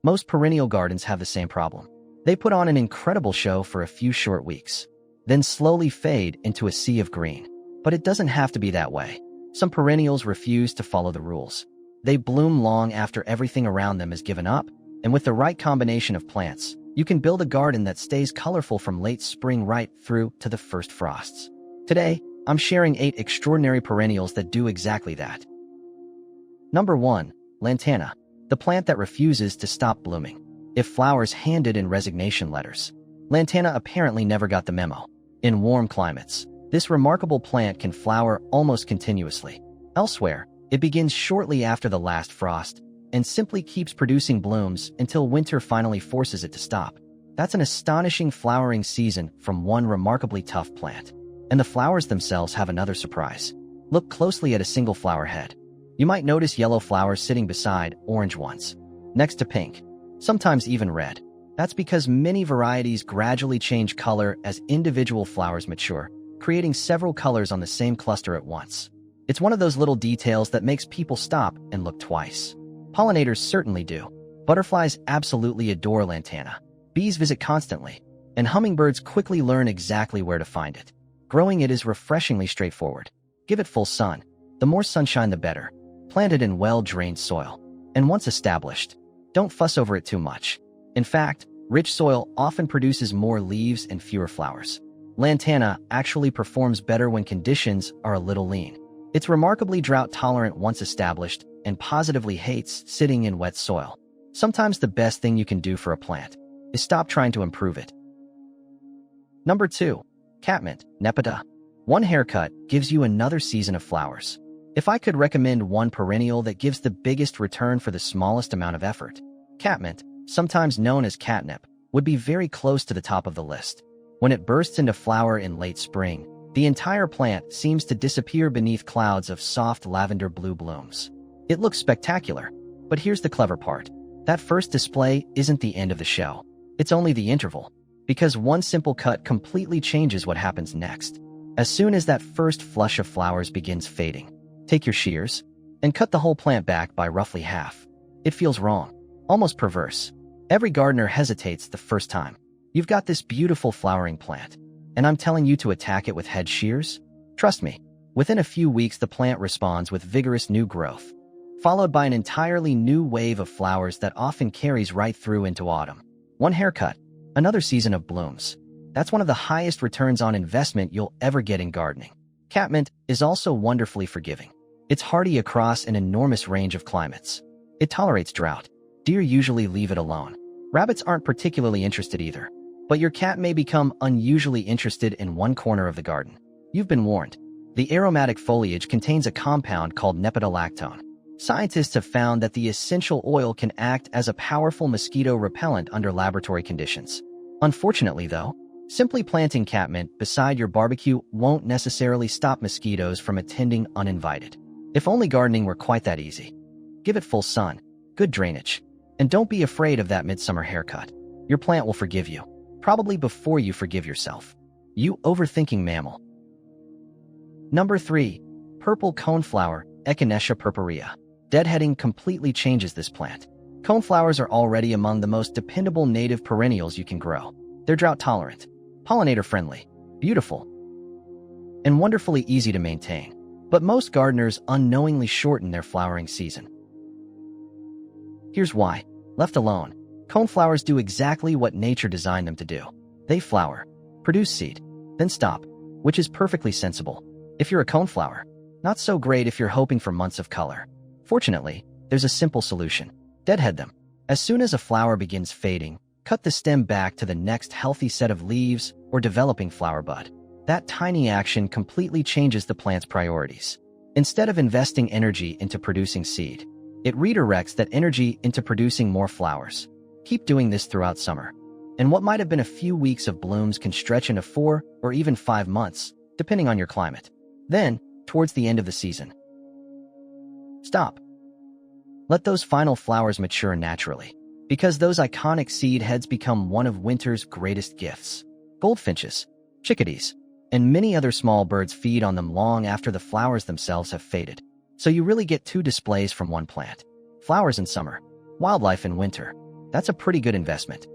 Most perennial gardens have the same problem. They put on an incredible show for a few short weeks, then slowly fade into a sea of green. But it doesn't have to be that way. Some perennials refuse to follow the rules. They bloom long after everything around them is given up, and with the right combination of plants, you can build a garden that stays colorful from late spring right through to the first frosts. Today, I'm sharing 8 extraordinary perennials that do exactly that. Number 1. Lantana, the plant that refuses to stop blooming. If flowers handed in resignation letters, Lantana apparently never got the memo. In warm climates, this remarkable plant can flower almost continuously. Elsewhere, it begins shortly after the last frost and simply keeps producing blooms until winter finally forces it to stop. That's an astonishing flowering season from one remarkably tough plant. And the flowers themselves have another surprise. Look closely at a single flower head. You might notice yellow flowers sitting beside orange ones, next to pink, sometimes even red. That's because many varieties gradually change color as individual flowers mature, creating several colors on the same cluster at once. It's one of those little details that makes people stop and look twice. Pollinators certainly do. Butterflies absolutely adore Lantana. Bees visit constantly, and hummingbirds quickly learn exactly where to find it. Growing it is refreshingly straightforward. Give it full sun. The more sunshine, the better. Plant it in well-drained soil. And once established, don't fuss over it too much. In fact, rich soil often produces more leaves and fewer flowers. Lantana actually performs better when conditions are a little lean. It's remarkably drought-tolerant once established and positively hates sitting in wet soil. Sometimes the best thing you can do for a plant is stop trying to improve it. Number 2. Catmint, Nepeta. One haircut gives you another season of flowers. If I could recommend one perennial that gives the biggest return for the smallest amount of effort, Catmint, sometimes known as catnip, would be very close to the top of the list. When it bursts into flower in late spring, the entire plant seems to disappear beneath clouds of soft lavender blue blooms. It looks spectacular, but here's the clever part. That first display isn't the end of the show. It's only the interval, because one simple cut completely changes what happens next. As soon as that first flush of flowers begins fading, take your shears and cut the whole plant back by roughly half. It feels wrong, almost perverse. Every gardener hesitates the first time. You've got this beautiful flowering plant, and I'm telling you to attack it with head shears? Trust me, within a few weeks the plant responds with vigorous new growth, followed by an entirely new wave of flowers that often carries right through into autumn. One haircut, another season of blooms. That's one of the highest returns on investment you'll ever get in gardening. Catmint is also wonderfully forgiving. It's hardy across an enormous range of climates. It tolerates drought. Deer usually leave it alone. Rabbits aren't particularly interested either. But your cat may become unusually interested in one corner of the garden. You've been warned. The aromatic foliage contains a compound called nepeta-lactone. Scientists have found that the essential oil can act as a powerful mosquito repellent under laboratory conditions. Unfortunately, though, simply planting catmint beside your barbecue won't necessarily stop mosquitoes from attending uninvited. If only gardening were quite that easy. Give it full sun, good drainage, and don't be afraid of that midsummer haircut. Your plant will forgive you, probably before you forgive yourself. You overthinking mammal. Number 3. Purple coneflower, Echinacea purpurea. Deadheading completely changes this plant. Coneflowers are already among the most dependable native perennials you can grow. They're drought-tolerant, pollinator-friendly, beautiful, and wonderfully easy to maintain. But most gardeners unknowingly shorten their flowering season. Here's why. Left alone, coneflowers do exactly what nature designed them to do. They flower, produce seed, then stop, which is perfectly sensible. If you're a coneflower, not so great if you're hoping for months of color. Fortunately, there's a simple solution. Deadhead them. As soon as a flower begins fading, cut the stem back to the next healthy set of leaves or developing flower bud. That tiny action completely changes the plant's priorities. Instead of investing energy into producing seed, it redirects that energy into producing more flowers. Keep doing this throughout summer, and what might have been a few weeks of blooms can stretch into 4 or even 5 months, depending on your climate. Then, towards the end of the season, stop. Let those final flowers mature naturally, because those iconic seed heads become one of winter's greatest gifts. Goldfinches, chickadees, and many other small birds feed on them long after the flowers themselves have faded. So you really get 2 displays from one plant. Flowers in summer, wildlife in winter. That's a pretty good investment.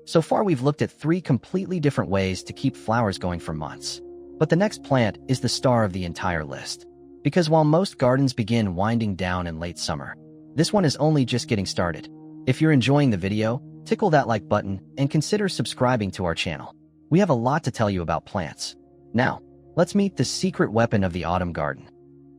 So far, we've looked at 3 completely different ways to keep flowers going for months. But the next plant is the star of the entire list. Because while most gardens begin winding down in late summer, this one is only just getting started. If you're enjoying the video, tickle that like button and consider subscribing to our channel. We have a lot to tell you about plants. Now, let's meet the secret weapon of the autumn garden.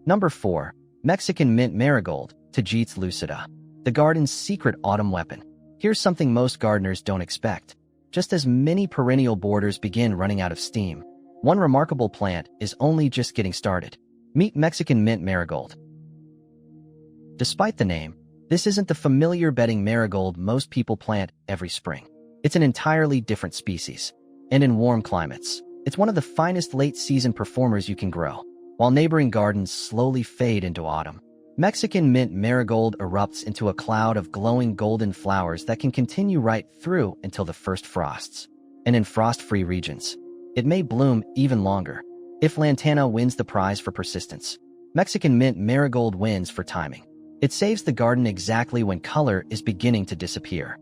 Number 4. Mexican Mint Marigold, Tagetes lucida. The garden's secret autumn weapon. Here's something most gardeners don't expect. Just as many perennial borders begin running out of steam, one remarkable plant is only just getting started. Meet Mexican Mint Marigold. Despite the name, this isn't the familiar bedding marigold most people plant every spring. It's an entirely different species. And in warm climates, it's one of the finest late-season performers you can grow. While neighboring gardens slowly fade into autumn, Mexican Mint Marigold erupts into a cloud of glowing golden flowers that can continue right through until the first frosts. And in frost-free regions, it may bloom even longer. If Lantana wins the prize for persistence, Mexican Mint Marigold wins for timing. It saves the garden exactly when color is beginning to disappear.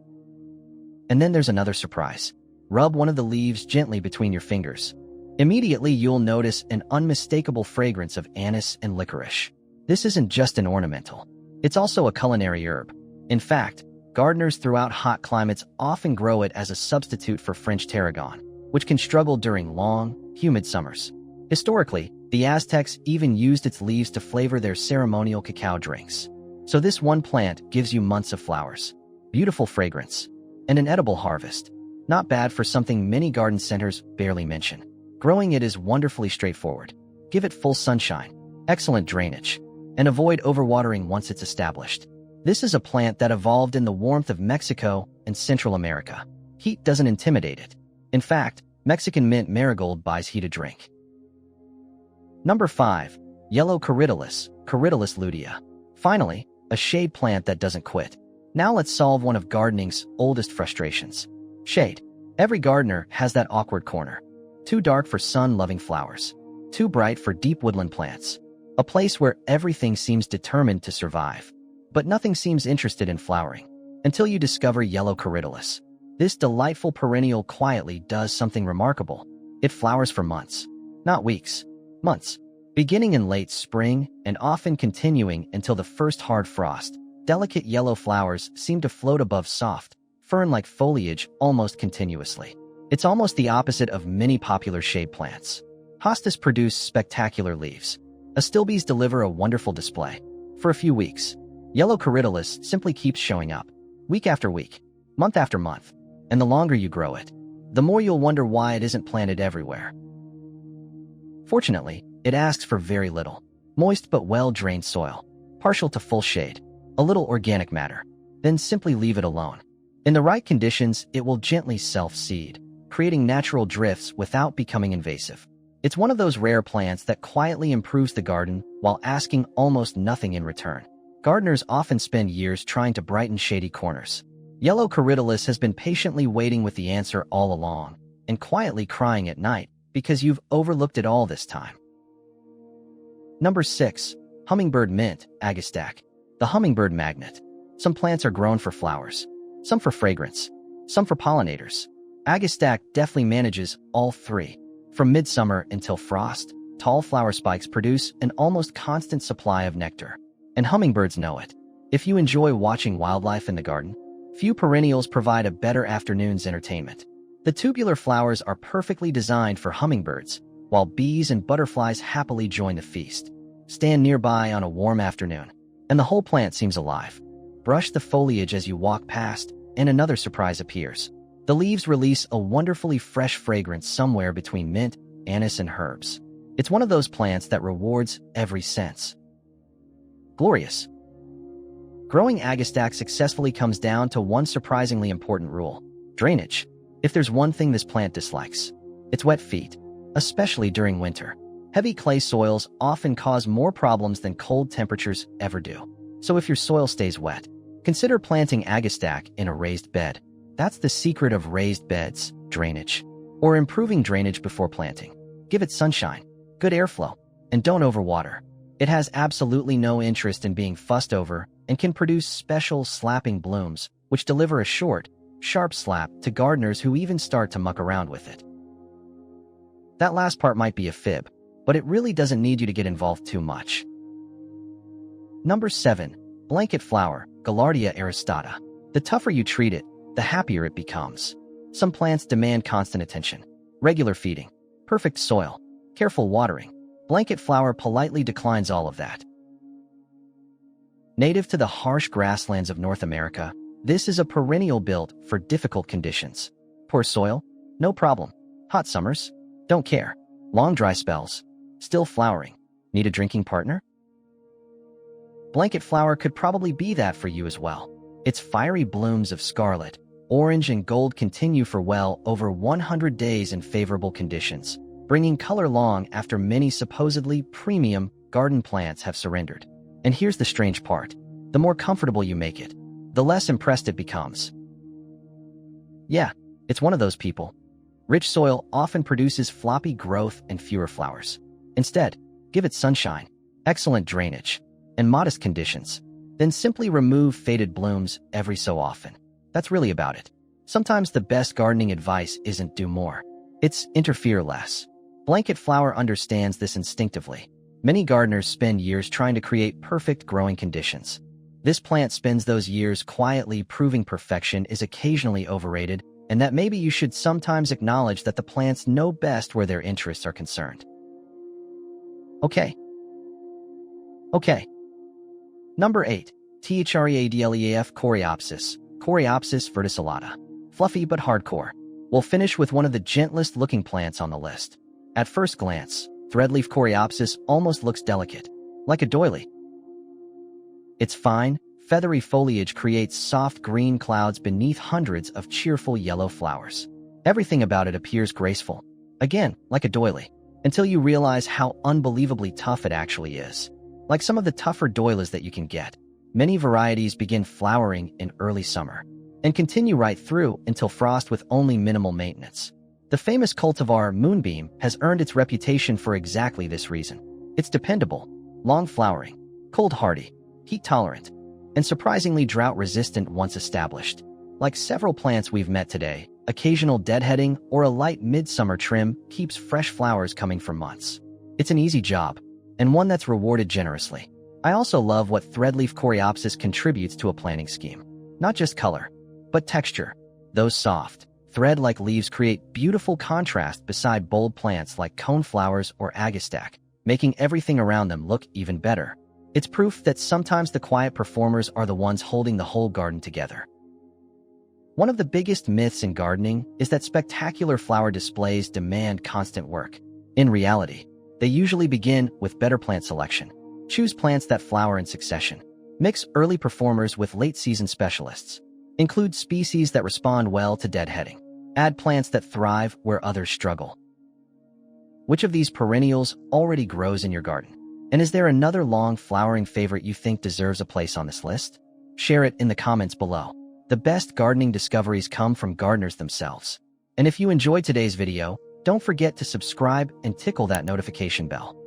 And then there's another surprise. Rub one of the leaves gently between your fingers. Immediately, you'll notice an unmistakable fragrance of anise and licorice. This isn't just an ornamental. It's also a culinary herb. In fact, gardeners throughout hot climates often grow it as a substitute for French tarragon, which can struggle during long, humid summers. Historically, the Aztecs even used its leaves to flavor their ceremonial cacao drinks. So this one plant gives you months of flowers, beautiful fragrance, and an edible harvest. Not bad for something many garden centers barely mention. Growing it is wonderfully straightforward. Give it full sunshine, excellent drainage, and avoid overwatering once it's established. This is a plant that evolved in the warmth of Mexico and Central America. Heat doesn't intimidate it. In fact, Mexican Mint Marigold buys heat a drink. Number 5. Yellow Corydalis, Corydalis lutea. Finally, a shade plant that doesn't quit. Now let's solve one of gardening's oldest frustrations. Shade. Every gardener has that awkward corner. Too dark for sun-loving flowers. Too bright for deep woodland plants. A place where everything seems determined to survive. But nothing seems interested in flowering. Until you discover yellow Corydalis. This delightful perennial quietly does something remarkable. It flowers for months. Not weeks. Months. Beginning in late spring and often continuing until the first hard frost, delicate yellow flowers seem to float above soft, fern-like foliage almost continuously. It's almost the opposite of many popular shade plants. Hostas produce spectacular leaves. Astilbes deliver a wonderful display. For a few weeks, yellow Corydalis simply keeps showing up, week after week, month after month, and the longer you grow it, the more you'll wonder why it isn't planted everywhere. Fortunately, it asks for very little. Moist but well-drained soil, partial to full shade, a little organic matter, then simply leave it alone. In the right conditions, it will gently self-seed, creating natural drifts without becoming invasive. It's one of those rare plants that quietly improves the garden while asking almost nothing in return. Gardeners often spend years trying to brighten shady corners. Yellow Corydalis has been patiently waiting with the answer all along, and quietly crying at night because you've overlooked it all this time. Number 6. Hummingbird Mint, Agastache. The hummingbird magnet. Some plants are grown for flowers, some for fragrance, some for pollinators. Agastache deftly manages all 3. From midsummer until frost, tall flower spikes produce an almost constant supply of nectar. And hummingbirds know it. If you enjoy watching wildlife in the garden, few perennials provide a better afternoon's entertainment. The tubular flowers are perfectly designed for hummingbirds, while bees and butterflies happily join the feast. Stand nearby on a warm afternoon, and the whole plant seems alive. Brush the foliage as you walk past, and another surprise appears. The leaves release a wonderfully fresh fragrance somewhere between mint, anise, and herbs. It's one of those plants that rewards every sense. Glorious. Growing Agastache successfully comes down to one surprisingly important rule: drainage. If there's one thing this plant dislikes, it's wet feet, especially during winter. Heavy clay soils often cause more problems than cold temperatures ever do. So if your soil stays wet, consider planting Agastache in a raised bed. That's the secret of raised beds: drainage. Or improving drainage before planting. Give it sunshine, good airflow, and don't overwater. It has absolutely no interest in being fussed over and can produce special slapping blooms which deliver a short, sharp slap to gardeners who even start to muck around with it. That last part might be a fib, but it really doesn't need you to get involved too much. Number 7. Blanket flower, Gaillardia aristata. The tougher you treat it, the happier it becomes. Some plants demand constant attention, regular feeding, perfect soil, careful watering. Blanket flower politely declines all of that. Native to the harsh grasslands of North America, this is a perennial built for difficult conditions. Poor soil? No problem. Hot summers? Don't care. Long dry spells? Still flowering. Need a drinking partner? Blanket flower could probably be that for you as well. Its fiery blooms of scarlet, orange, and gold continue for well over 100 days in favorable conditions, bringing color long after many supposedly premium garden plants have surrendered. And here's the strange part. The more comfortable you make it, the less impressed it becomes. Yeah, it's one of those people. Rich soil often produces floppy growth and fewer flowers. Instead, give it sunshine, excellent drainage, and modest conditions. Then simply remove faded blooms every so often. That's really about it. Sometimes the best gardening advice isn't do more. It's interfere less. Blanket flower understands this instinctively. Many gardeners spend years trying to create perfect growing conditions. This plant spends those years quietly proving perfection is occasionally overrated, and that maybe you should sometimes acknowledge that the plants know best where their interests are concerned. Okay. Number 8. Threadleaf Coreopsis, Coreopsis verticillata. Fluffy but hardcore. We'll finish with one of the gentlest looking plants on the list. At first glance, Threadleaf Coreopsis almost looks delicate, like a doily. Its fine, feathery foliage creates soft green clouds beneath hundreds of cheerful yellow flowers. Everything about it appears graceful, again, like a doily, until you realize how unbelievably tough it actually is. Like some of the tougher doilies that you can get, many varieties begin flowering in early summer and continue right through until frost with only minimal maintenance. The famous cultivar Moonbeam has earned its reputation for exactly this reason. It's dependable, long-flowering, cold-hardy, heat-tolerant, and surprisingly drought-resistant once established. Like several plants we've met today, occasional deadheading or a light midsummer trim keeps fresh flowers coming for months. It's an easy job, and one that's rewarded generously. I also love what Threadleaf Coreopsis contributes to a planting scheme. Not just color, but texture. Those soft, thread-like leaves create beautiful contrast beside bold plants like coneflowers or agastache, making everything around them look even better. It's proof that sometimes the quiet performers are the ones holding the whole garden together. One of the biggest myths in gardening is that spectacular flower displays demand constant work. In reality, they usually begin with better plant selection. Choose plants that flower in succession. Mix early performers with late-season specialists. Include species that respond well to deadheading. Add plants that thrive where others struggle. Which of these perennials already grows in your garden? And is there another long-flowering favorite you think deserves a place on this list? Share it in the comments below. The best gardening discoveries come from gardeners themselves. And if you enjoyed today's video, don't forget to subscribe and tickle that notification bell.